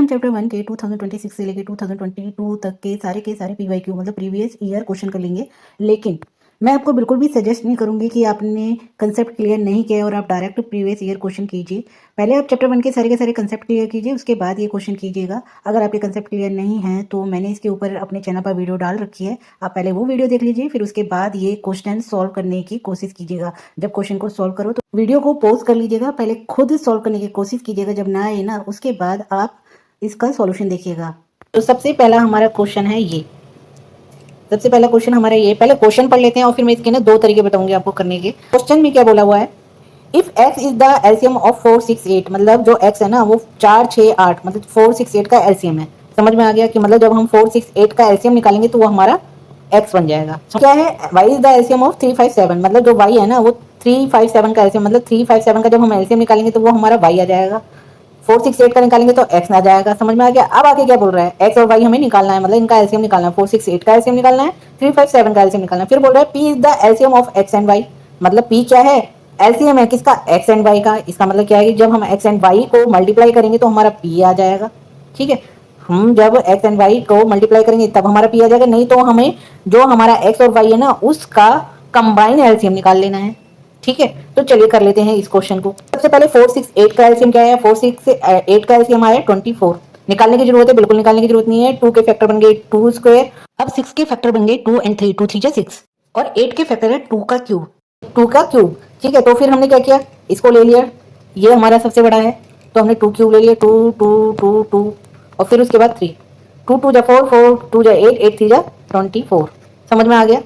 हम चैप्टर 1 के 2026 से लेके 2022 तक के सारे पीवाईक्यू मतलब प्रीवियस ईयर क्वेश्चन कर लेंगे। लेकिन मैं आपको बिल्कुल भी सजेस्ट नहीं करूंगी कि आपने कंसेप्ट क्लियर नहीं किया और आप डायरेक्ट प्रीवियस ईयर क्वेश्चन कीजिए। पहले आप चैप्टर 1 के सारे कंसेप्ट क्लियर कीजिए, उसके बाद ये क्वेश्चन कीजिएगा। अगर आपके कंसेप्ट क्लियर नहीं है तो मैंने इसके ऊपर अपने चैनल पर वीडियो डाल रखी है, आप पहले वो वीडियो देख लीजिए, फिर उसके बाद ये क्वेश्चन सॉल्व करने की कोशिश कीजिएगा। जब क्वेश्चन को सॉल्व करो तो वीडियो को पॉज कर लीजिएगा, पहले खुद सॉल्व करने की कोशिश कीजिएगा, जब ना आए ना उसके बाद आप इसका सॉल्यूशन देखिएगा। तो सबसे पहला हमारा क्वेश्चन है ये, सबसे पहला क्वेश्चन हमारा ये। पहले क्वेश्चन पढ़ लेते हैं और फिर मैं इसके ना दो तरीके बताऊंगी आपको करने के। क्वेश्चन में क्या बोला हुआ है, if x is the LCM of 4 6 8, मतलब जो x है ना वो 4 6 8 मतलब 4 6 8 का एलसीएम है। समझ में आ गया कि मतलब जब हम 4 6 8 का एलसीएम निकालेंगे तो वो हमारा x बन जाएगा। क्या है, y is the LCM of 3 5 7, मतलब जो y है ना वो 3 5 7 का एलसीएम, मतलब 3 5 7 का जब हम एलसीएम निकालेंगे तो वो हमारा y आ जाएगा। 4 6 8 का निकालेंगे तो x आ जाएगा। समझ में आ गया। अब आगे क्या बोल रहा है, x और y हमें निकालना है, मतलब इनका एलसीएम निकालना है। 4 6 8 का एलसीएम निकालना है, 3 5 7 का एलसीएम निकालना है। फिर बोल रहा है p is the LCM of x and y, मतलब p क्या है, एलसीएम है किसका, x एंड y का। इसका मतलब क्या है कि जब हम x एंड y को मल्टीप्लाई करेंगे तो हमारा p आ जाएगा। ठीक है, हम जब x एंड y को मल्टीप्लाई करेंगे तब हमारा p आ जाएगा, नहीं तो हमें जो हमारा x और y है ना उसका कंबाइन एलसीएम निकाल लेना है। ठीक है, तो चलिए कर लेते हैं इस क्वेश्चन को। सबसे पहले 4 6 8 का एलसीएम क्या है, 4 6 8 का एलसीएम आया 24। निकालने की जरूरत है, बिल्कुल निकालने की जरूरत नहीं है। 2 के फैक्टर बन गए 2 स्क्वायर, अब 6 के फैक्टर बन गए 2 एंड 3, 2 3 6, और 8 के फैक्टर है 2 का क्यूब, 2 का क्यूब। ठीक है, तो फिर हमने क्या किया, इसको ले लिया, ये हमारा सबसे बड़ा है तो हमने 2 क्यूब ले लिया, 2 2 2 2, और फिर उसके बाद 3, 2 2 जा 4, 4 2 जा 8, 8 3 जा 24। समझ में आ गया।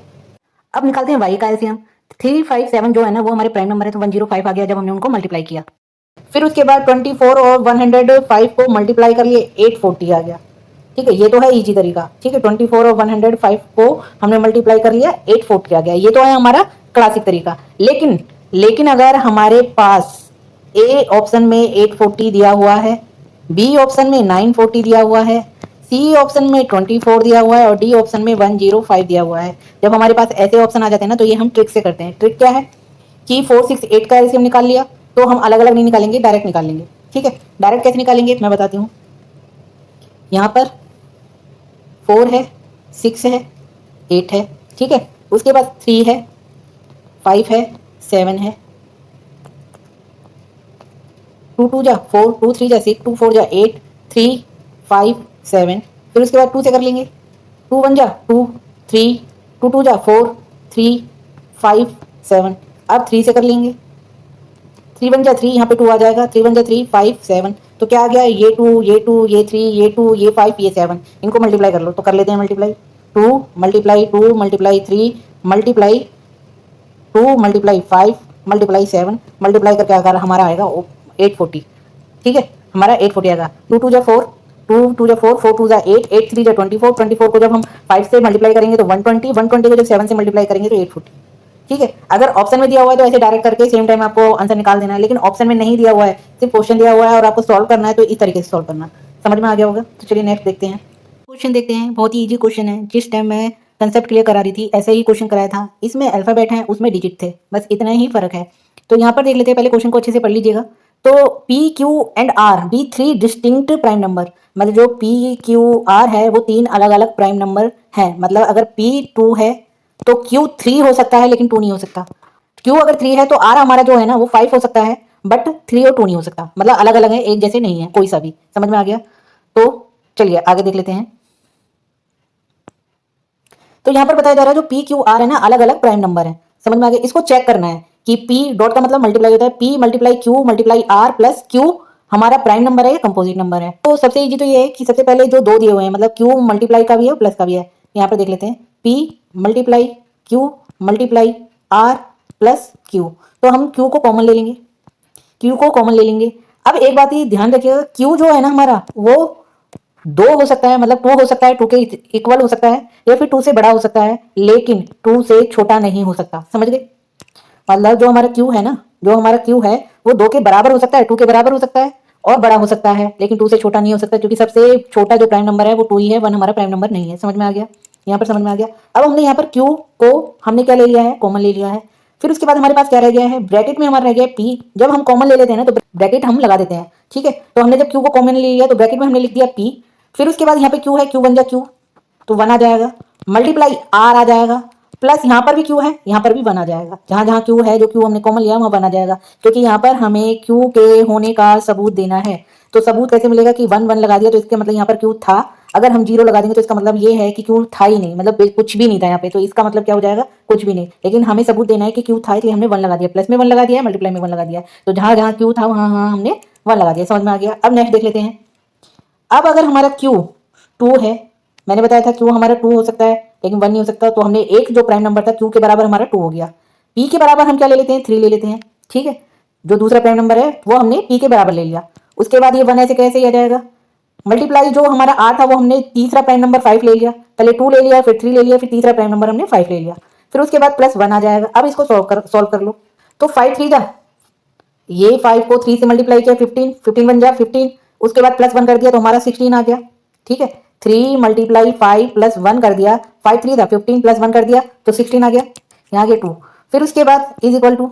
अब निकालते हैं y का एलसीएम। 3 5 7 जो है ना वो हमारे प्राइम नंबर है, तो 105 आ गया जब हमने उनको मल्टीप्लाई किया। फिर उसके बाद 24 और 105 को मल्टीप्लाई कर लिए, 840 आ गया। ठीक है, ये तो है इजी तरीका। ठीक है, 24 और 105 को हमने मल्टीप्लाई कर लिया, 840 आ गया। ये तो है हमारा क्लासिक तरीका। लेकिन अगर हमारे पास ए ऑप्शन में 840 दिया हुआ है, बी ऑप्शन में 940 दिया हुआ है, सी ऑप्शन में 24 दिया हुआ है और डी ऑप्शन में 105 दिया हुआ है। जब हमारे पास ऐसे ऑप्शन आ जाते हैं ना तो ये हम ट्रिक से करते हैं। ट्रिक क्या है कि 4 6 8 का एलसीएम निकाल लिया तो हम अलग अलग नहीं निकालेंगे, डायरेक्ट निकाल लेंगे। ठीक है, डायरेक्ट कैसे निकालेंगे मैं बताती हूँ। यहाँ पर 4 है, 6 है, 8 है। ठीक है, उसके बाद 3 है, 5 है, 7 है, 2 2 जा 4, 2 3 जा 6, 2 4 जा 8, 3 5 7। फिर उसके बाद 2 से कर लेंगे, 2 1 जा 2 3, 2 2 जा 4 3 5 7। अब 3 से कर लेंगे, 3 1 जा 3, यहाँ पे 2 आ जाएगा, 3 1 जा 3 5 7। तो क्या आ गया, ये 2 ये 2 ये 3 ये 2 ये 5 ये 7, इनको मल्टीप्लाई कर लो। तो कर लेते हैं multiply, 2 multiply 2 multiply 3 multiply 2 multiply 5 multiply 7 multiply करके अगर हमारा आएगा 840। ठीक है, हमारा 840 आएगा। 2 2 जा 4, 2 2 जा 4, 4 2 जा 8, 8 3 जा 24, 24 को जब हम 5 से मल्टीप्लाई करेंगे तो 120, 120 को जब 7 से मल्टीप्लाई करेंगे तो 840। ठीक है, अगर ऑप्शन में दिया हुआ है तो ऐसे डायरेक्ट करके सेम टाइम आपको आंसर निकाल देना है, लेकिन ऑप्शन में नहीं दिया हुआ है, सिर्फ क्वेश्चन दिया हुआ है और आपको सॉल्व करना है, तो इस तरीके से सॉल्व करना। समझ में आ गया होगा। तो चलिए नेक्स्ट देखते हैं। क्वेश्चन देखते हैं, बहुत ही इजी क्वेश्चन है। जिस टाइम मैं कंसेप्ट क्लियर करा रही थी ऐसे ही क्वेश्चन कराया था, इसमें अल्फाबेट है उसमें डिजिट थे, बस इतना ही फर्क है। तो यहाँ पर देख लेते हैं, पहले क्वेश्चन को अच्छे से पढ़ लीजिएगा। तो P Q and R be 3 distinct prime number, मतलब जो P Q R है वो 3 अलग अलग प्राइम नंबर हैं। मतलब अगर P 2 है तो Q 3 हो सकता है लेकिन 2 नहीं हो सकता। Q अगर 3 है तो R हमारा जो है ना वो 5 हो सकता है, बट 3 और 2 नहीं हो सकता। मतलब अलग अलग है, एक जैसे नहीं है कोई सा भी। समझ में आ गया। तो चलिए आगे देख लेते हैं। तो यहाँ पर बताया जा रहा है जो P Q R है ना अलग अलग प्राइम नंबर है। समझ में आ गया। इसको चेक करना है कि P डॉट का मतलब मल्टीप्लाई होता है, P multiply Q multiply R plus Q हमारा प्राइम नंबर है या कंपोजिट नंबर है। तो सबसे इजी तो ये है कि सबसे पहले जो दो दिए हुए हैं, मतलब Q मल्टीप्लाई का भी है प्लस का भी है। यहाँ पर देख लेते हैं, P multiply Q multiply R plus Q, तो हम Q को कॉमन ले लेंगे, Q को कॉमन ले लेंगे। अब एक बात ये ध्यान रखिएगा, Q जो है ना हमारा वो 2 हो सकता है, मतलब 2 हो सकता है, 2 के इक्वल हो सकता है, या फिर 2 से बड़ा हो सकता है, लेकिन 2 से छोटा नहीं हो सकता। समझ गए। मतलब जो हमारा Q है ना, जो हमारा Q है वो 2 के बराबर हो सकता है, 2 के बराबर हो सकता है और बड़ा हो सकता है, लेकिन 2 से छोटा नहीं हो सकता, क्योंकि सबसे छोटा जो प्राइम नंबर है वो 2 ही है, 1 हमारा प्राइम नंबर नहीं है। समझ में आ गया। यहाँ पर समझ में आ गया। अब हमने यहाँ पर Q को हमने क्या ले लिया है, कॉमन ले लिया है। फिर उसके बाद हमारे पास क्या रह गया है, ब्रैकेट में हमारा रह गया है P। जब हम कॉमन ले लेते हैं ना तो ब्रैकेट हम लगा देते हैं, ठीक है। तो हमने जब क्यू को कॉमन ले लिया तो ब्रैकेट में हमने लिख दिया पी, फिर उसके बाद यहाँ पे क्यू है, क्यू बन जाए क्यू, तो 1 आ जाएगा, मल्टीप्लाई आर आ जाएगा, प्लस यहाँ पर भी क्यू है, यहाँ पर भी 1 आ जाएगा। जहाँ जहाँ क्यू है, जो क्यू हमने कॉमन लिया वहाँ 1 आ जाएगा, क्योंकि यहाँ पर हमें क्यू के होने का सबूत देना है। तो सबूत कैसे मिलेगा कि 1 1 लगा दिया तो इसका मतलब यहाँ पर क्यू था, अगर हम 0 लगा देंगे तो इसका मतलब ये है कि क्यू था ही नहीं, मतलब कुछ भी नहीं था यहाँ पे, तो इसका मतलब क्या हो जाएगा, कुछ भी नहीं। लेकिन हमें सबूत देना है कि क्यू था, इसलिए हमने 1 लगा दिया, प्लस में 1 लगा दिया, मल्टीप्लाई में 1 लगा दिया, तो जहाँ जहाँ क्यू था वहाँ वहाँ हमने 1 लगा दिया। समझ में आ गया। अब नेक्स्ट देख लेते हैं। अब अगर हमारा क्यू 2 है, मैंने बताया था क्यू हमारा 2 हो सकता है लेकिन 1 नहीं हो सकता, तो हमने एक जो प्राइम नंबर था क्यू के बराबर हमारा 2 हो गया। पी के बराबर हम क्या ले लेते हैं, 3 ले लेते हैं, ठीक है। जो दूसरा प्राइम नंबर है वो हमने पी के बराबर ले लिया। उसके बाद ये 1 ऐसे कैसे आ जाएगा, मल्टीप्लाई जो हमारा आर था वो हमने तीसरा प्राइम नंबर 5 ले लिया, पहले 2 ले लिया, फिर 3 ले लिया, फिर तीसरा प्राइम नंबर हमने 5 ले लिया, फिर उसके बाद प्लस 1 आ जाएगा। अब इसको सॉल्व कर लो। तो 5 3 जा, ये 5 को 3 से मल्टीप्लाई किया 15, 15 बन गया 15, उसके बाद प्लस 1 कर दिया तो हमारा 16 आ गया, ठीक है। 3 मल्टीप्लाई 5 प्लस 1 कर दिया, 5 3 था 15 प्लस 1 कर दिया तो 16 आ गया, यहाँ गया 2, फिर उसके बाद इज इक्वल टू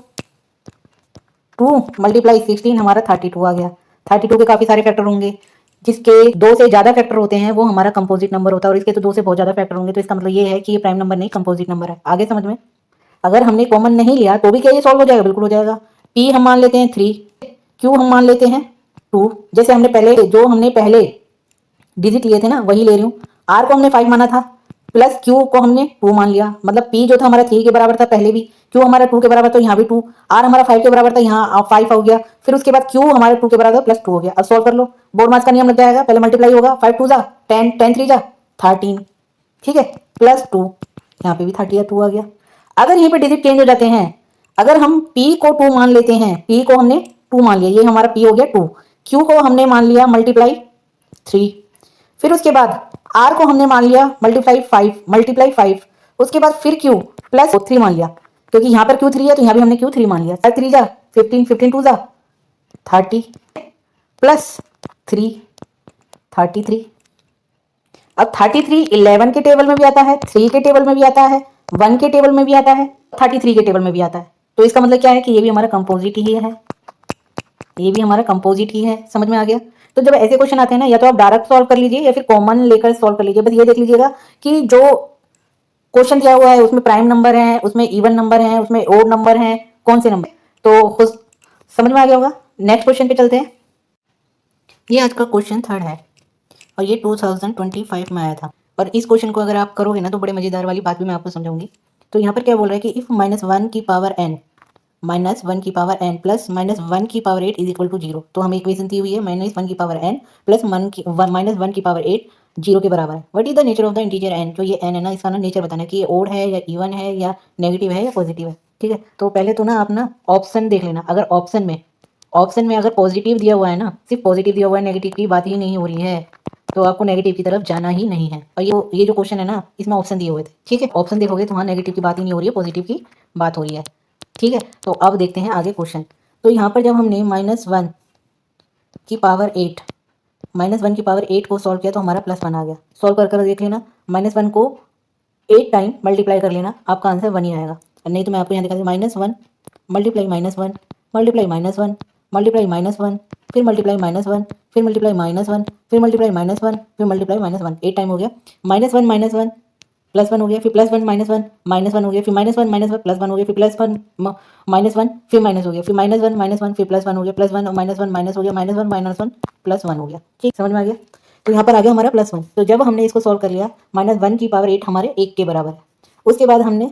2 मल्टीप्लाई 16 हमारा 32 आ गया। 32 के काफ़ी सारे फैक्टर होंगे, जिसके 2 से ज़्यादा फैक्टर होते हैं वो हमारा कंपोजिट नंबर होता है, और इसके तो 2 से बहुत ज़्यादा फैक्टर होंगे, तो इसका मतलब ये है कि ये प्राइम नंबर नहीं कंपोजिट नंबर है। आगे समझ में। अगर हमने कॉमन नहीं लिया तो भी क्या ये सॉल्व हो जाएगा, बिल्कुल हो जाएगा। पी हम मान लेते हैं 3, क्यू हम मान लेते हैं 2, जैसे हमने पहले डिजिट लिए थे ना वही ले रही हूँ। आर को हमने 5 माना था, प्लस क्यू को हमने 2 मान लिया, मतलब पी जो था हमारा 3 के बराबर था पहले भी, क्यू हमारा 2 के बराबर था यहाँ भी 2, आर हमारा 5 के बराबर था यहाँ 5 हो गया, फिर उसके बाद क्यू हमारे 2 के बराबर प्लस 2 हो गया। अब सॉल्व कर लो, बोर्ड मास का नियम लग जाएगा, पहले मल्टीप्लाई होगा, 5 2 जा 10, 10 3 जा 13, ठीक है, प्लस 2, यहाँ पे भी 32 आ गया। अगर यहीं पे डिजिट चेंज हो जाते हैं, अगर हम p को 2 मान लेते हैं, p को हमने 2 मान लिया, ये हमारा p हो गया 2, q को हमने मान लिया मल्टीप्लाई 3, फिर उसके बाद r को हमने मान लिया मल्टीप्लाई 5, उसके बाद फिर q प्लस 3 मान लिया, क्योंकि यहाँ पर q3 है तो यहाँ भी हमने q3 मान लिया, 3 जा 15, 15 2 जा 30 प्लस 3 33। अब 33 11 के टेबल में भी आता है, 3 के टेबल में भी आता है, 1 के टेबल में भी आता है, 33 के टेबल में भी आता है, तो इसका मतलब क्या है कि ये भी हमारा कंपोजिट ही है, ये भी हमारा कंपोजिट ही है। समझ में आ गया। तो जब ऐसे क्वेश्चन आते हैं ना, या तो आप डायरेक्ट सॉल्व कर लीजिए या फिर कॉमन लेकर सॉल्व कर लीजिए। बस ये देख लीजिएगा कि जो क्वेश्चन दिया हुआ है उसमें प्राइम नंबर है, उसमें इवन नंबर है, उसमें ओड नंबर है, कौन से नंबर, तो खुद समझ में आ गया होगा। नेक्स्ट क्वेश्चन पे चलते हैं। ये आज का क्वेश्चन 3rd है और ये 2025 में आया था, और इस क्वेश्चन को अगर आप करोगे ना तो बड़े मज़ेदार वाली बात भी मैं आपको समझाऊंगी। तो यहाँ पर क्या बोल रहा है कि इफ़ -1 की पावर n -1 की पावर n प्लस -1 की पावर 8 इज इक्वल टू 0, तो हमें इक्वेशन दी हुई है -1 की पावर n प्लस -1 की पावर 8 0 के बराबर है। What is the nature of the integer n, जो ये n है ना इसका ना नेचर बताना है कि ये ओड है या इवन है या नेगेटिव है या पॉजिटिव है, ठीक है। तो पहले तो ना आप ना ऑप्शन देख लेना, अगर ऑप्शन में अगर पॉजिटिव दिया हुआ है ना, सिर्फ पॉजिटिव दिया हुआ है, नेगेटिव की बात ही नहीं हो रही है, तो आपको नेगेटिव की तरफ जाना ही नहीं है। और ये जो क्वेश्चन है ना इसमें ऑप्शन दिए हुए थे, ठीक है, ऑप्शन देखोगे तो वहाँ नेगेटिव की बात ही नहीं हो रही है, पॉजिटिव की बात हो रही है, ठीक है। तो अब देखते हैं आगे क्वेश्चन। तो यहाँ पर जब हमने -1 की पावर 8 को सॉल्व किया तो हमारा +1 आ गया। सॉल्व कर देख लेना, -1 को 8 टाइम मल्टीप्लाई कर लेना, आपका आंसर 1 ही आएगा। नहीं तो मैं आपको यहाँ दिखा दूँ, -1 मल्टीप्लाई -1 मल्टीप्लाई -1 मल्टीप्लाई -1 फिर मल्टीप्लाई -1 फिर मल्टीप्लाई -1 फिर मल्टीप्लाई -1 फिर मल्टीप्लाई -1, 8 टाइम हो गया। -1 +1 हो गया, फिर +1 -1 हो गया, फिर -1 +1 हो गया, फिर +1 -1 फिर माइनस हो गया, फिर -1 फिर +1 हो गया, +1 -1 माइनस हो गया, -1 +1 हो गया, ठीक, समझ में आ गया। तो यहाँ पर आ गया हमारा +1। तो जब हमने इसको सॉल्व कर लिया, -1 की पावर 8 हमारे 1 के बराबर है। उसके बाद हमने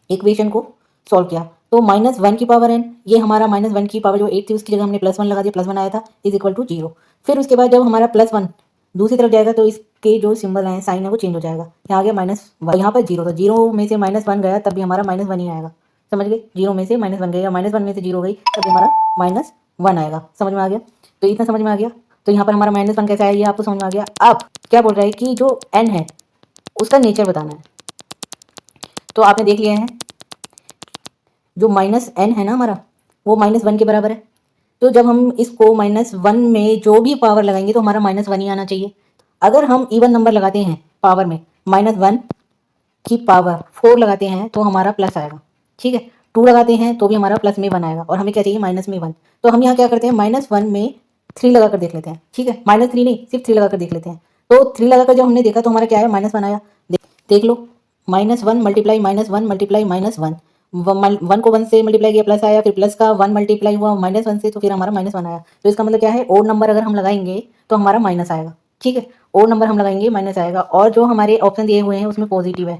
इक्वेशन को सॉल्व किया, तो -1 की पावर n, ये हमारा -1 की पावर जो 8 थी उसकी जगह हमने +1 लगा दिया, +1 आया था इज इक्वल टू 0। फिर उसके बाद जब हमारा +1 दूसरी तरफ जाएगा तो इसके जो सिंबल है साइन है वो चेंज हो जाएगा, यहाँ आ गया -1, यहाँ पर 0 था, 0 में से -1 गया तब भी हमारा -1 ही आएगा, समझ गए। 0 में से -1 गया, -1 में से 0 गई तब भी हमारा -1 आएगा, समझ में आ गया। तो इतना समझ में आ गया। तो यहाँ पर हमारा -1 कैसे आया ये आपको समझ में आ गया। अब क्या बोल रहा है कि जो n है उसका नेचर बताना है, तो आपने देख लिया है जो -n है ना हमारा वो -1 के बराबर है। तो जब हम इसको -1 में जो भी पावर लगाएंगे तो हमारा -1 ही आना चाहिए। अगर हम इवन नंबर लगाते हैं पावर में, -1 की पावर 4 लगाते हैं तो हमारा प्लस आएगा, ठीक है। 2 लगाते हैं तो भी हमारा प्लस में 1 आएगा और हमें क्या चाहिए माइनस में 1। तो हम यहाँ क्या करते हैं -1 में 3 लगा कर देख लेते हैं, ठीक है, -3 नहीं सिर्फ 3 लगा कर देख लेते हैं। तो 3 लगा कर जब हमने देखा तो हमारा क्या है -1 आया। देख लो -1 मल्टीप्लाई -1 मल्टीप्लाई -1 1 को 1 से मल्टीप्लाई किया प्लस आया, फिर प्लस का 1 मल्टीप्लाई हुआ -1 से तो फिर हमारा -1 आया। तो इसका मतलब क्या है ओड नंबर अगर हम लगाएंगे तो हमारा माइनस आएगा, ठीक है, ओड नंबर हम लगाएंगे माइनस आएगा। और जो हमारे ऑप्शन दिए हुए हैं उसमें पॉजिटिव है,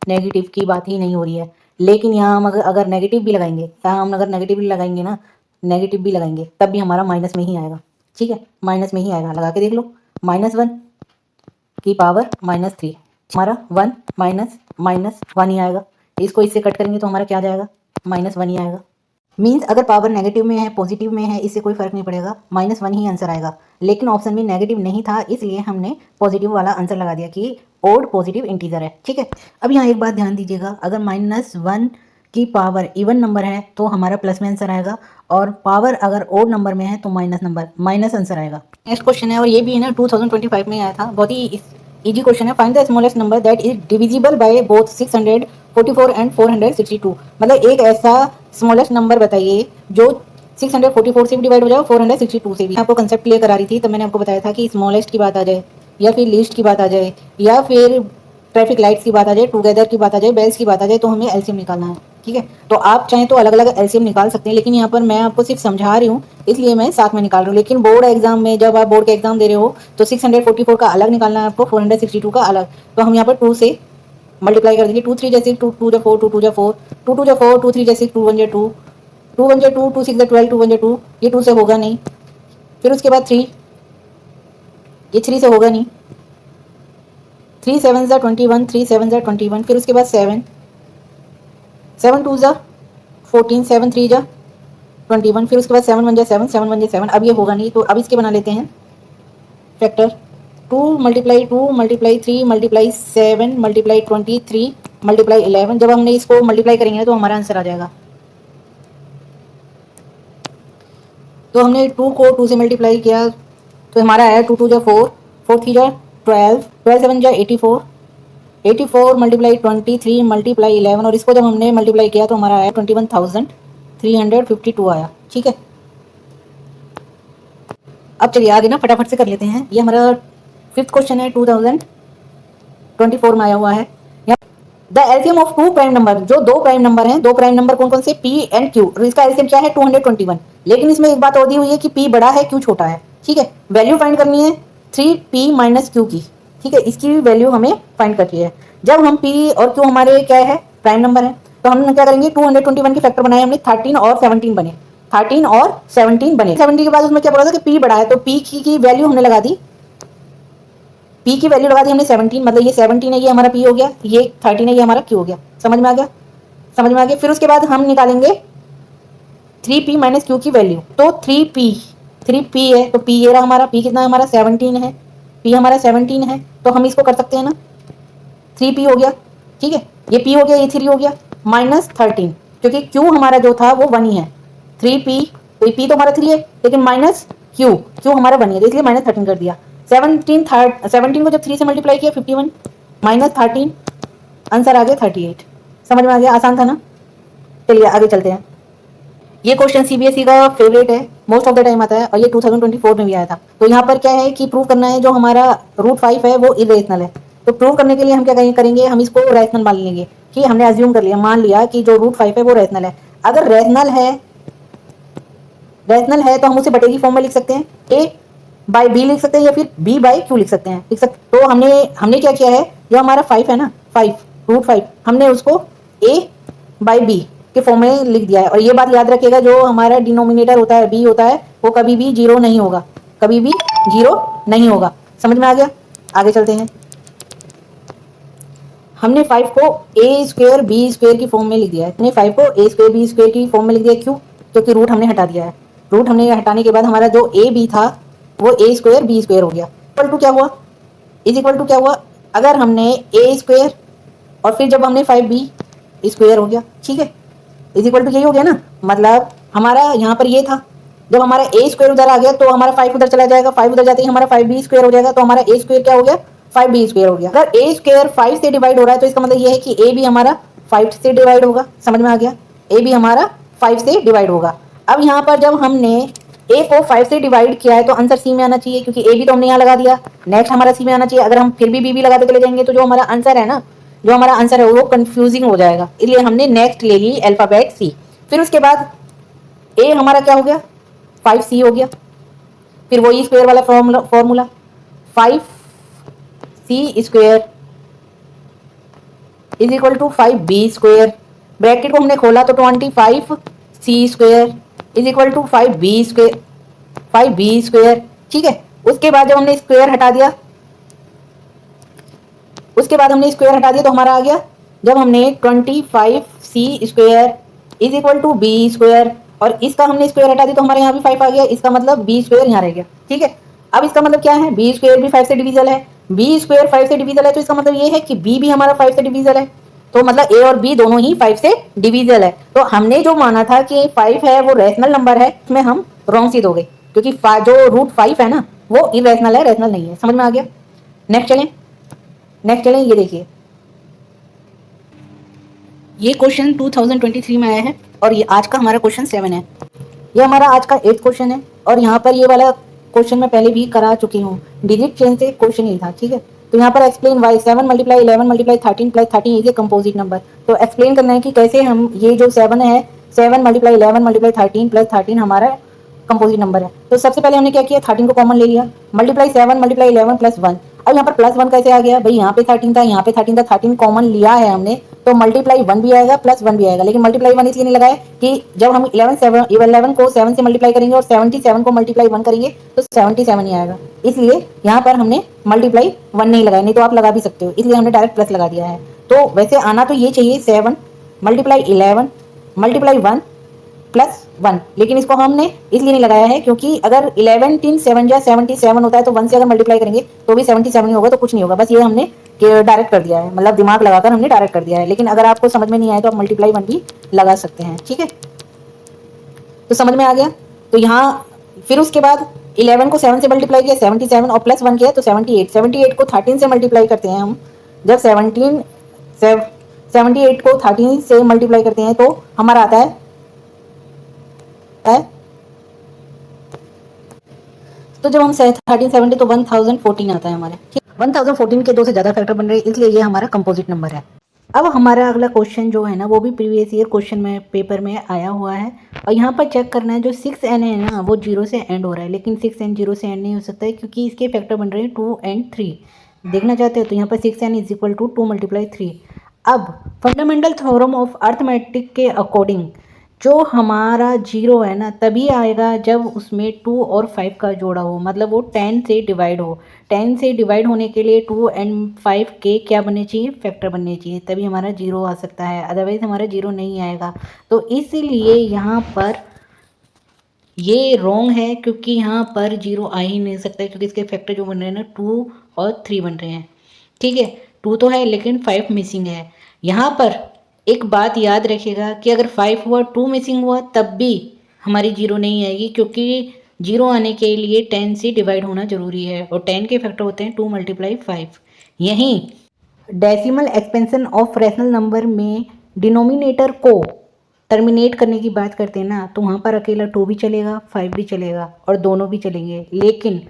नेगेटिव की बात ही नहीं हो रही है। लेकिन यहाँ हम अगर नेगेटिव भी लगाएंगे, यहाँ हम अगर नेगेटिव भी लगाएंगे ना, नेगेटिव भी लगाएंगे तब भी हमारा माइनस में ही आएगा, ठीक है, माइनस में ही आएगा। लगा के देख लो -1 की पावर -3 हमारा 1 -1 ही आएगा। इसको इससे कट करेंगे तो हमारा क्या आ जाएगा -1 ही आएगा। मीन्स अगर पावर नेगेटिव में है पॉजिटिव में है इससे कोई फर्क नहीं पड़ेगा, -1 ही आंसर आएगा। लेकिन ऑप्शन में नेगेटिव नहीं था इसलिए हमने पॉजिटिव वाला आंसर लगा दिया कि ओड पॉजिटिव इंटीजर है, ठीक है। अब यहाँ एक बात ध्यान दीजिएगा, अगर -1 की पावर इवन नंबर है तो हमारा प्लस में आंसर आएगा और पावर अगर ओड नंबर में है तो माइनस आंसर आएगा। नेक्स्ट क्वेश्चन है और ये भी है ना 2025 में आया था, बहुत ही इजी क्वेश्चन है। Find the smallest number that is divisible by both 644 and 462। मतलब एक ऐसा स्मॉलेस्ट नंबर बताइए जो 644 से भी डिवाइड हो जाए, 462 से भी। आपको कंसेप्ट क्लियर करा रही थी तो मैंने आपको बताया था कि स्मॉलेस्ट की बात आ जाए या फिर लीस्ट की बात आ जाए या फिर ट्रैफिक लाइट्स की बात आ जाए, टुगेदर की बात आ जाए, बेल्स की बात आ जाए, तो हमें एलसीएम निकालना है, ठीक है। तो आप चाहें तो अलग अलग एलसीएम निकाल सकते हैं, लेकिन यहाँ पर मैं आपको सिर्फ समझा रही हूँ इसलिए मैं साथ में निकाल रही हूँ। लेकिन बोर्ड एग्जाम में जब आप बोर्ड के एग्जाम दे रहे हो तो 644 का अलग निकालना है आपको, 462 का अलग। तो हम यहाँ पर 2 से मल्टीप्लाई कर देंगे, 2 3 जैसे 2 2 4 2 2 4 2 2 4 2 3 जैसे 2 1 2 2 1 2 2 6 12 2 1 2, ये 2 से होगा नहीं। फिर उसके बाद 3, ये 3 से होगा नहीं। 3 7 21, 3 7 21। फिर उसके बाद 7 7 2 14, 7 3 21। फिर उसके बाद 7 1 7, 7 1 7। अब ये होगा नहीं तो अब इसके बना लेते हैं factor. 2 multiply 2 multiply 3 multiply 7 multiply 23 multiply 11। जब हमने इसको मल्टीप्लाई करेंगे तो हमारा आंसर आ जाएगा। तो हमने 2 को 2 से मल्टीप्लाई किया तो हमारा आया 2 2 4 4 3 12 12 7 84 84 मल्टीप्लाई 23 मल्टीप्लाई 11। और इसको जब हमने मल्टीप्लाई किया तो हमारा आया 21,352 आया, ठीक है। अब चलिए आगे ना फटाफट से कर लेते हैं। ये हमारा 5th क्वेश्चन है, 2024 में आया हुआ है। The LCM of 2 prime number, जो 2 प्राइम नंबर हैं, 2 प्राइम नंबर कौन कौन से P एंड Q, इसका एलसीएम क्या है 221। लेकिन इसमें एक बात और दी हुई है कि P बड़ा है Q छोटा है, ठीक है। वैल्यू फाइंड करनी है 3P माइनस Q की, ठीक है, इसकी वैल्यू हमें फाइंड करनी है। जब हम P और Q हमारे क्या है प्राइम नंबर है तो हम क्या करेंगे 221 के फैक्टर बनाए हमने, 13 और 17 बने, 13 और 17 बने। 17 के बाद उसमें क्या बोला था कि P बड़ा है तो P की वैल्यू हमने लगा दी, P की वैल्यू लगा दी हमने 17, मतलब ये 17 है ये हमारा P हो गया, ये 13 है ये हमारा Q हो गया। समझ में आ गया, समझ में आ गया। फिर उसके बाद हम निकालेंगे 3P माइनस Q की वैल्यू। तो 3P है तो P ये रहा हमारा, P कितना है हमारा 17 है, P हमारा 17 है तो हम इसको कर सकते हैं ना 3P हो गया, ठीक है, ये P हो गया, ये 3 हो गया, माइनस 13 क्योंकि Q हमारा जो था वो 1 ही है। 3P तो P तो हमारा 3 है लेकिन माइनस Q हमारा 1 ही है तो इसलिए माइनस 13 कर दिया। 17 को जब 3 से मल्टीप्लाई किया 51 माइनस 13, आंसर आ गया 38। समझ में आ गया, आसान था ना। चलिए आगे चलते हैं। ये क्वेश्चन सीबीएसई का फेवरेट है, मोस्ट ऑफ द टाइम आता है और ये 2024 में भी आया था। तो यहाँ पर क्या है कि प्रूव करना है जो हमारा √5 है वो इरेशनल है। तो प्रूव करने के लिए हम क्या करेंगे, हम इसको रैशनल मान लेंगे कि हमने अज्यूम कर लिया, मान लिया कि जो √5 है वो रैशनल है। अगर रैशनल है तो हम उसे बटे की फॉर्म में लिख सकते हैं, A बाई B लिख सकते हैं या फिर B बाई Q लिख सकते हैं, लिख सकते। तो हमने क्या किया है, ये हमारा 5 है ना, 5 √5 हमने उसको A बाई B के फॉर्म में लिख दिया है। और ये बात याद रखिएगा जो हमारा डिनोमिनेटर होता है B होता है वो कभी भी 0 नहीं होगा, कभी भी 0 नहीं होगा। समझ में आ गया, आगे चलते हैं। हमने 5 को A² B² की फॉर्म में लिख दिया है, हमने 5 को A² B² की फॉर्म में लिख दिया, क्यों, क्योंकि रूट हमने हटा दिया है। रूट हमने हटाने के बाद हमारा जो A B था वो A² B² हो गया। इक्वल टू क्या हुआ, इज इक्वल टू क्या हुआ, अगर हमने A² और फिर जब हमने 5B² हो गया, ठीक है, इज इक्वल टू यही हो गया ना। मतलब हमारा यहाँ पर ये था, जब हमारा A² उधर आ गया तो हमारा 5 उधर चला जाएगा, 5 उधर जाते ही हमारा 5B² हो जाएगा, तो हमारा A² क्या हो गया 5B² हो गया। अगर A² 5 से डिवाइड हो रहा है तो इसका मतलब ये है कि A भी हमारा 5 से डिवाइड होगा। समझ में आ गया, ए भी हमारा 5 से डिवाइड होगा। अब यहाँ पर जब हमने ए को 5 से डिवाइड किया है तो आंसर सी में आना चाहिए, क्योंकि ए भी तो हमने यहाँ लगा दिया। नेक्स्ट हमारा सी में आना चाहिए। अगर हम फिर भी बी भी लगाते चले जाएंगे तो जो हमारा आंसर है ना, जो हमारा आंसर है वो कंफ्यूजिंग हो जाएगा, इसलिए हमने नेक्स्ट ले ली अल्फाबेट सी। फिर उसके बाद ए हमारा क्या हो गया, 5c हो गया। फिर वही स्क्वायर वाला formula 5c² is equal to 5b²। Bracket को हमने खोला तो 25c² is equal to 5b²। ठीक है। उसके बाद जब हमने स्क्वायर हटा दिया, तो हमारा आ गया, जब हमने 25c² is equal to b² और इसका हमने स्क्वायर हटा दिया तो हमारे यहाँ भी 5 आ गया। इसका मतलब b² यहाँ रह गया। ठीक है। अब इसका मतलब क्या है, b² भी 5 से डिविजल है, b² 5 से डिविजल है, तो इसका मतलब ये है कि b भी हमारा 5 से डिविजल है। तो मतलब a और b दोनों ही 5 से डिविजल है। तो हमने जो माना था कि 5 है वो रैशनल नंबर है, इसमें हम रॉन्ग सिद्ध हो गए, क्योंकि जो √5 है ना वो इरेशनल है, रैशनल नहीं है। समझ में आ गया। नेक्स्ट चलें। ये देखिए, ये क्वेश्चन 2023 में आया है और ये आज का हमारा क्वेश्चन 7 है। ये हमारा आज का 8th क्वेश्चन है और यहाँ पर ये वाला क्वेश्चन मैं पहले भी करा चुकी हूँ। डिजिट चेंज से क्वेश्चन ही था। ठीक है। तो यहाँ पर explain why 7 × 11 × 13 + 13 is a composite number. तो एक्सप्लेन करना है कि कैसे हम ये जो 7 है, 7 × 11 × 13 + 13 हमारा कंपोजिट नंबर है। तो सबसे पहले हमने क्या किया, 13 को कॉमन ले लिया, मल्टीप्लाई 7 × 11 + 1। अब यहाँ पर +1 कैसे आ गया भाई, यहाँ पे 13 था, यहाँ पे 13 था, 13 कॉमन लिया है हमने, तो मल्टीप्लाई 1 भी आएगा +1 भी आएगा। लेकिन मल्टीप्लाई 1 इसलिए नहीं लगाया कि जब हम 11 को 7 से मल्टीप्लाई करेंगे और 77 को मल्टीप्लाई 1 करेंगे तो 77 ही आएगा, इसलिए यहाँ पर हमने मल्टीप्लाई 1 नहीं लगाया। नहीं तो आप लगा भी सकते हो, इसलिए हमने डायरेक्ट प्लस लगा दिया है। तो वैसे आना तो ये चाहिए 7 × 11 × 1 +1, लेकिन इसको हमने इसलिए नहीं लगाया है क्योंकि अगर 11 3 7 या 77 होता है तो 1 से अगर मल्टीप्लाई करेंगे तो भी 77 ही होगा, तो कुछ नहीं होगा। बस ये हमने डायरेक्ट कर दिया है, मतलब दिमाग लगाकर हमने डायरेक्ट कर दिया है। लेकिन अगर आपको समझ में नहीं आए तो आप मल्टीप्लाई 1 भी लगा सकते हैं। ठीक है। तो समझ में आ गया। तो यहाँ फिर उसके बाद 11 को 7 से मल्टीप्लाई किया, 77 और +1 किया तो 78। 78 को 13 से मल्टीप्लाई करते हैं हम, जब 78 को 13 से मल्टीप्लाई करते हैं तो हमारा आता है तो जब हम 1370 तो 1014 आता है हमारे। 1014 के 2 से ज़्यादा फैक्टर बन रहे हैं, इसलिए ये हमारा कंपोजिट नंबर है। अब हमारा अगला क्वेश्चन जो है ना वो भी प्रीवियस ईयर क्वेश्चन में पेपर में आया हुआ है और यहाँ पर चेक करना है, जो 6n है ना वो 0 से एंड हो रहा है, लेकिन 6n 0 से एंड नहीं हो सकता है क्योंकि इसके फैक्टर बन रहे हैं 2 और 3। देखना चाहते हो तो यहाँ पर 6n इज इक्वल टू 2 × 3। अब फंडामेंटल थ्योरम ऑफ अर्थमेटिक के अकॉर्डिंग जो हमारा 0 है ना तभी आएगा जब उसमें 2 और 5 का जोड़ा हो, मतलब वो 10 से डिवाइड हो। 10 से डिवाइड होने के लिए 2 और 5 के क्या बनने चाहिए, फैक्टर बनने चाहिए, तभी हमारा 0 आ सकता है, अदरवाइज हमारा 0 नहीं आएगा। तो इसीलिए यहाँ पर ये रॉन्ग है क्योंकि यहाँ पर 0 आ ही नहीं सकता है, क्योंकि इसके फैक्टर जो बन रहे हैं ना 2 और 3 बन रहे हैं। ठीक है। 2 तो है लेकिन 5 मिसिंग है। यहाँ पर एक बात याद रखिएगा कि अगर 5 हुआ 2 मिसिंग हुआ तब भी हमारी 0 नहीं आएगी, क्योंकि 0 आने के लिए 10 से डिवाइड होना जरूरी है और 10 के फैक्टर होते हैं 2 × 5। यहीं decimal expansion of rational number में डिनोमिनेटर को टर्मिनेट करने की बात करते हैं ना, तो वहाँ पर अकेला 2 भी चलेगा, 5 भी चलेगा और दोनों भी चलेंगे। लेकिन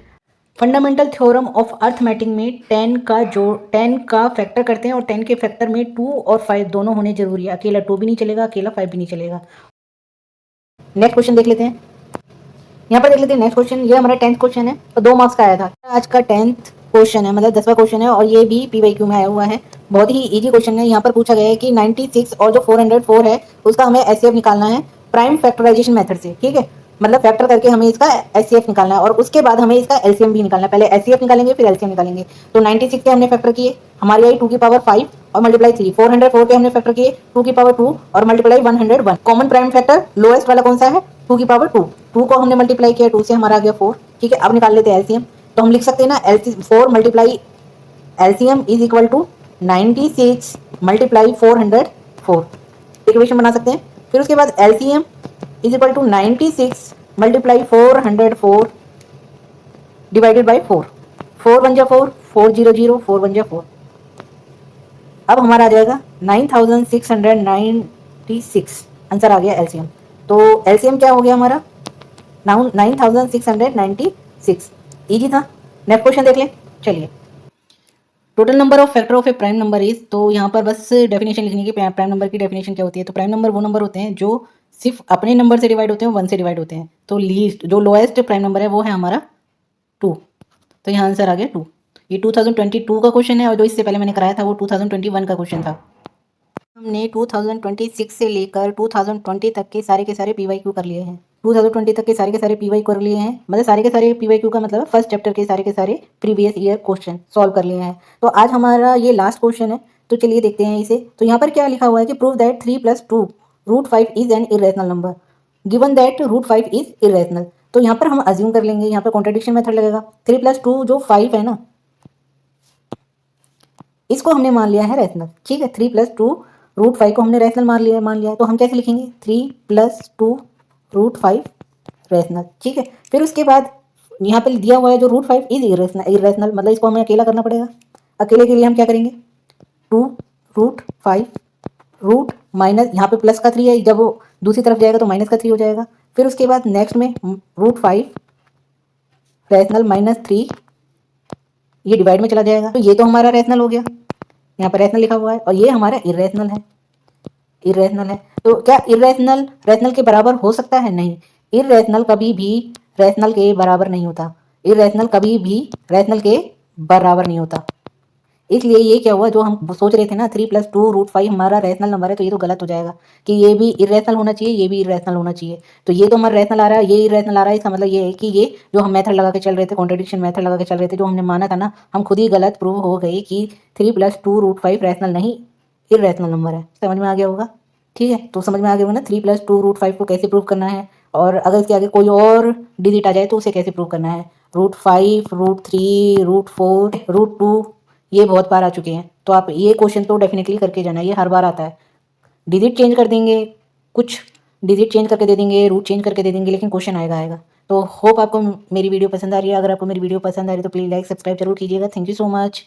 फंडामेंटल थ्योरम ऑफ अर्थमेटिक में 10 का फैक्टर करते हैं और 10 के फैक्टर में 2 और 5 दोनों होने जरूरी है, अकेला 2 भी नहीं चलेगा, अकेला 5 भी नहीं चलेगा। नेक्स्ट क्वेश्चन देख लेते हैं। यहाँ पर देख लेते हैं नेक्स्ट क्वेश्चन। ये हमारा 10th क्वेश्चन है और 2 मार्क्स का आया था। आज का 10th क्वेश्चन है, मतलब 10वां क्वेश्चन है और ये भी PYQ में आया हुआ है। बहुत ही इजी क्वेश्चन है। यहाँ पर पूछा गया है कि 96 और जो 404 है उसका हमें HCF निकालना है प्राइम फैक्टराइजेशन मेथड से। ठीक है। मतलब फैक्टर करके हमें इसका HCF निकालना है और उसके बाद हमें इसका LCM भी निकालना है। पहले HCF निकालेंगे फिर LCM निकालेंगे। तो 96 के हमने फैक्टर किए, हमारी आई 2 की पावर 5 और मल्टीप्लाई 3। 404 के हमने फैक्टर किए 2 की पावर 2 और multiply 101। Common prime factor lowest वाला कौन सा है, 2 की पावर 2। 2 को हमने मल्टीप्लाई किया 2 से, हमारा आ गया 4। ठीक है। अब निकाल लेते हैं LCM। तो हम लिख सकते हैं ना 4 × LCM is equal to 96 × 404। Equation बना सकते हैं। फिर उसके बाद LCM is equal to 96 × 404 divided by 4। 4 1 जा 4, 4 0 0, 4 1 जा 4। अब हमारा आ जाएगा 9696 आंसर आ गया एलसीएम। तो एलसीएम क्या हो गया हमारा 9696। ईजी था। नेक्स्ट क्वेश्चन देख लें। चलिए, total number of factor of A prime number is, तो यहाँ पर बस डेफिनेशन लिखने की प्राइम नंबर की डेफिनेशन क्या होती है। तो प्राइम नंबर वो नंबर होते हैं जो सिर्फ अपने नंबर से डिवाइड होते हैं, 1 से डिवाइड होते हैं। तो लीस्ट जो लोएस्ट प्राइम नंबर है वो है हमारा 2। तो यहाँ आंसर आ गया 2। ये 2022 का क्वेश्चन है और जो इससे पहले मैंने कराया था वो 2021 का क्वेश्चन था। हमने 2026 से लेकर 2020 तक के सारे PYQ कर लिए हैं। 2020 तक के सारे PYQ कर लिए हैं, मतलब सारे के सारे PYQ का मतलब फर्स्ट चैप्टर के सारे प्रीवियस ईयर क्वेश्चन सॉल्व कर लिए हैं। तो आज हमारा ये लास्ट क्वेश्चन है, तो चलिए देखते हैं इसे। तो यहाँ पर क्या लिखा हुआ है कि prove that 3 + 2 √5 is an irrational number given that √5 is irrational. तो यहाँ पर हम अज्यूम कर लेंगे, यहाँ पर कॉन्ट्रडिक्शन मेथड लगेगा। 3 + 2 जो 5 है ना, इसको हमने मान लिया है रैशनल, ठीक है। 3 + 2 √5 को हमने रैशनल मान लिया। तो हम कैसे लिखेंगे 3 + 2 √5 रैशनल, ठीक है। फिर उसके बाद यहाँ पे दिया हुआ है जो √5 इज इरेशनल, मतलब इसको हमें अकेला करना पड़ेगा। अकेले के लिए हम क्या करेंगे 2 √5 रूट माइनस, यहाँ पे प्लस का 3 है, जब वो दूसरी तरफ जाएगा तो माइनस का 3 हो जाएगा। फिर उसके बाद नेक्स्ट में √5 रैशनल -3 ये डिवाइड में चला जाएगा। तो ये तो हमारा रैशनल हो गया, यहाँ पर रैशनल लिखा हुआ है, और ये हमारा इरेशनल है। इरेशनल है तो क्या इरेशनल रैशनल के बराबर हो सकता है? नहीं, इरेशनल कभी भी रैशनल के बराबर नहीं होता। इरेशनल कभी भी रैशनल के बराबर नहीं होता। इसलिए ये क्या हुआ, जो हम सोच रहे थे ना 3 + 2 √5 हमारा रैशनल नंबर है, तो ये तो गलत हो जाएगा कि ये भी इरेशनल होना चाहिए, ये भी इरेशनल होना चाहिए। तो ये तो हमारा रैशनल आ रहा है, ये इरेशनल आ रहा है। इसका मतलब ये है कि ये जो हम मेथड लगा के चल रहे थे, कॉन्ट्रडिक्शन मेथड लगा के चल रहे थे, जो हमने माना था ना, हम खुद ही गलत प्रूव हो गए कि 3 + 2 √5 रैशनल नहीं इरेशनल नंबर है। समझ में आ गया होगा, ठीक है। तो समझ में आ गया होगा ना 3 + 2 √5 को कैसे प्रूव करना है, और अगर इसके आगे कोई और डिजिट आ जाए तो उसे कैसे प्रूव करना है। √5 √3 √4 √2 ये बहुत बार आ चुके हैं, तो आप ये क्वेश्चन तो डेफिनेटली करके जाना, ये हर बार आता है। डिजिट चेंज कर देंगे, कुछ डिजिट चेंज करके दे देंगे, रूट चेंज करके दे देंगे, लेकिन क्वेश्चन आएगा। तो होप आपको मेरी वीडियो पसंद आ रही है। अगर आपको मेरी वीडियो पसंद आ रही है तो प्लीज़ लाइक सब्सक्राइब जरूर कीजिएगा। Thank you so much.